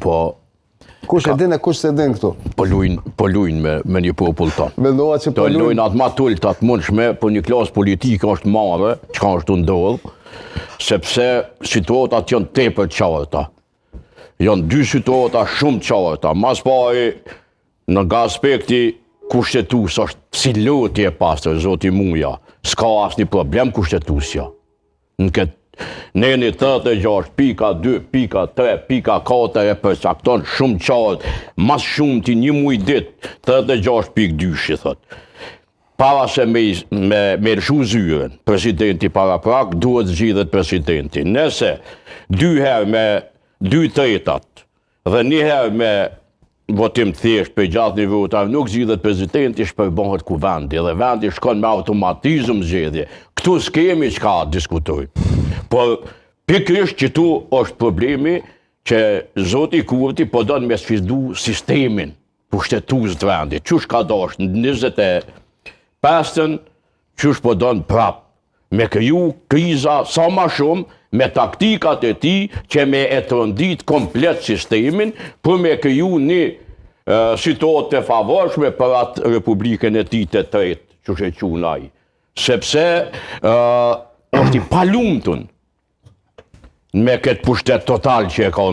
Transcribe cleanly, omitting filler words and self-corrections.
po... Kush e din e kush se din këtu? Po lujnë me një popull tonë. Vendoha që po lujnë? Lujnë atë ma tullë të atë mundshme, po një klasë politike është madhe, që ka është të ndodhë, sepse situatat janë tepër qarta. Janë dy situata shumë qarta. Mas pari, nga aspekti kushtetus është si lotje pasër, zoti muja. S'ka asë një problem kushtetusja. Në këtë Neni 36.2.3.4 e përcakton shumë qartë, mas shumë ti një muj dit, 36.2 thot. Para se me lëshu zyren, presidenti para prak, duhet zgjidhet presidenti. Nëse 2 herë me 2/3 dhe 1 herë me votim thjesht për gjatë një votar, nuk zgjidhet presidenti, shpërbohet kuvendi dhe vendi shkon me automatizëm zgjedhje. Këtu s'kemi çka diskutojmë. Por pikrisht që tu është problemi që zoti Kurti po don me sfizdu sistemin pushtetues të vendit. Qysh ka dash në 25-ën, qysh po don prap me kriju kriza sa ma shumë me taktikat e tij që me e trondit komplet sistemin për me kriju një situatë të favorshme për atë Republikën e tij të tretë, që e quajnë ai. Sepse është i palumtun me këtë pushtet total që e ka